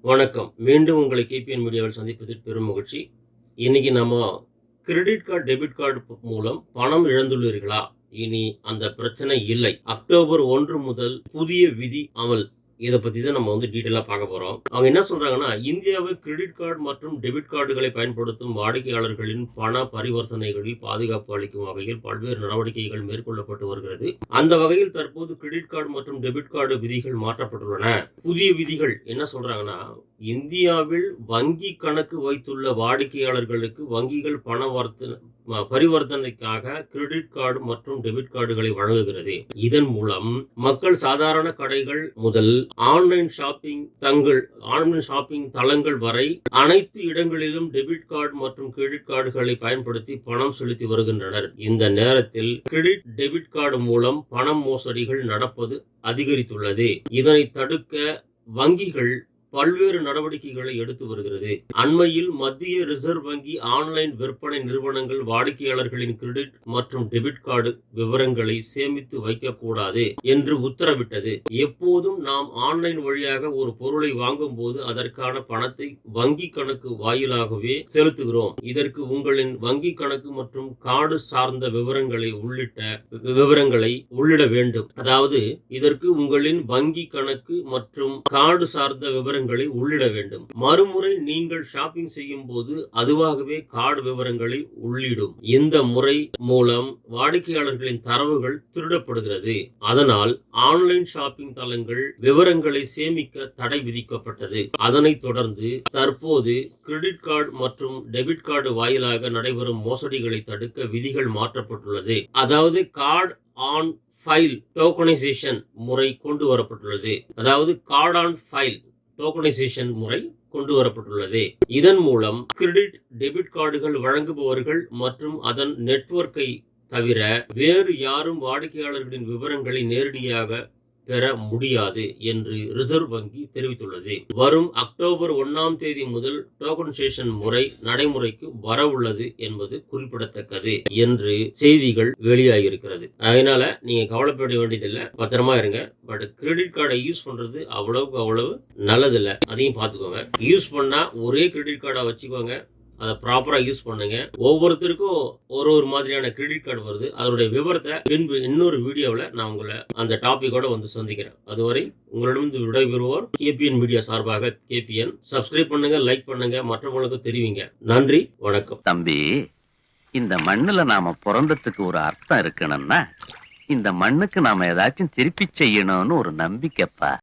வணக்கம். மீண்டும் உங்களை KPN மீடியாவில் சந்திப்பதில் பெரும் மகிழ்ச்சி. இன்னைக்கு நம்ம கிரெடிட் கார்டு, டெபிட் கார்டு மூலம் பணம் இழந்துள்ளீர்களா? இனி அந்த பிரச்சனை இல்லை. அக்டோபர் 1 முதல் புதிய விதி அமல். இதை பத்தி தான் நம்ம டீட்டெயிலா பார்க்க போறோம். அவங்க என்ன சொல்றாங்கன்னா, இந்தியாவில் கிரெடிட் கார்டு மற்றும் டெபிட் கார்டுகளை பயன்படுத்தும் வாடிக்கையாளர்களின் பண பரிவர்த்தனைகளில் பாதுகாப்பு அளிக்கும் வகையில் பல்வேறு நடவடிக்கைகள் மேற்கொள்ளப்பட்டு வருகிறது. அந்த வகையில் தற்போது கிரெடிட் கார்டு மற்றும் டெபிட் கார்டு விதிகள் மாற்றப்பட்டுள்ளன. புதிய விதிகள் என்ன சொல்றாங்கன்னா, இந்தியாவில் வங்கி கணக்கு வைத்துள்ள வாடிக்கையாளர்களுக்கு வங்கிகள் பரிவர்த்தனைக்காக கிரெடிட் கார்டு மற்றும் டெபிட் கார்டுகளை வழங்குகிறது. இதன் மூலம் மக்கள் சாதாரண கடைகள் முதல் ஆன்லைன் ஷாப்பிங் தளங்கள் வரை அனைத்து இடங்களிலும் டெபிட் கார்டு மற்றும் கிரெடிட் கார்டுகளை பயன்படுத்தி பணம் செலுத்தி வருகின்றனர். இந்த நேரத்தில் கிரெடிட் டெபிட் கார்டு மூலம் பணம் மோசடிகள் நடப்பது அதிகரித்துள்ளது. இதனை தடுக்க வங்கிகள் பல்வேறு நடவடிக்கைகளை எடுத்து வருகிறது. அண்மையில் மத்திய ரிசர்வ் வங்கி ஆன்லைன் விற்பனை நிறுவனங்கள் வாடிக்கையாளர்களின் கிரெடிட் மற்றும் டெபிட் கார்டு விவரங்களை சேமித்து வைக்கக்கூடாது என்று உத்தரவிட்டது. எப்போதும் நாம் ஆன்லைன் வழியாக ஒரு பொருளை வாங்கும் போது அதற்கான பணத்தை வங்கி கணக்கு வாயிலாகவே செலுத்துகிறோம். இதற்கு உங்களின் வங்கி கணக்கு மற்றும் கார்டு சார்ந்த விவரங்களை உள்ளிட வேண்டும். அதாவது இதற்கு உங்களின் வங்கி கணக்கு மற்றும் கார்டு சார்ந்த விவரங்களை உள்ளிட வேண்டும். மறுமுறை நீங்கள் ஷாப்பிங் செய்யும் போது அதுவாகவே கார்டு விவரங்களை உள்ளிடும். இந்த முறை மூலம் வாடிக்கையாளர்களின் தரவுகள் திருடப்படுகிறது. அதனால் ஆன்லைன் ஷாப்பிங் தளங்கள் விவரங்களை சேமிக்க தடை விதிக்கப்பட்டது. அதனைத் தொடர்ந்து தற்போது கிரெடிட் கார்டு மற்றும் டெபிட் கார்டு வாயிலாக நடைபெறும் மோசடிகளை தடுக்க விதிகள் மாற்றப்பட்டுள்ளது. அதாவது கார்டு ஆன் ஃபைல் டோக்கனைசேஷன் முறை கொண்டு வரப்பட்டுள்ளது. அதாவது கார்டு ஆன் ஃபைல் டோக்கனைசேஷன் முறை கொண்டு வரப்பட்டுள்ளது. இதன் மூலம் கிரெடிட் டெபிட் கார்டுகள் வழங்குபவர்கள் மற்றும் அதன் நெட்வொர்க்கை தவிர வேறு யாரும் வாடிக்கையாளர்களின் விவரங்களை நேரடியாக பெற முடியாது என்று ரிசர்வ் வங்கி தெரிவித்துள்ளது. வரும் அக்டோபர் 1ஆம் தேதி முதல் டோக்கனைசேஷன் முறை நடைமுறைக்கு வரவுள்ளது என்பது குறிப்பிடத்தக்கது என்று செய்திகள் வெளியாகியிருக்கிறது. அதனால நீங்க கவலைப்பட வேண்டியதில்லை, பத்திரமா இருங்க. பட் கிரெடிட் கார்டை யூஸ் பண்றது அவ்வளவு நல்லதில்லை. அதையும் பார்த்துக்கோங்க. யூஸ் பண்ணா ஒரே கிரெடிட் கார்டை வச்சுக்கோங்க. அதை ப்ராப்பரா யூஸ் பண்ணுங்க. ஒவ்வொருத்தருக்கும் ஒரு மாதிரியான கிரெடிட் கார்டு வருது. அதனுடைய விவரத்தை பின்பு இன்னொரு வீடியோவில் நான் உங்களை அந்த டாபிக்கோட சந்திக்கிறேன். அதுவரை உங்களிடம் விடைபெறுவோர் KPN மீடியா சார்பாக KPN. சப்ஸ்கிரைப் பண்ணுங்க, லைக் பண்ணுங்க, மற்றவங்களுக்கு தெரிவிங்க. நன்றி, வணக்கம். தம்பி, இந்த மண்ணுல நாம பிறந்ததுக்கு ஒரு அர்த்தம் இருக்கணும்னா இந்த மண்ணுக்கு நாம ஏதாச்சும் திருப்பி செய்யணும்னு ஒரு நம்பிக்கைப்பா.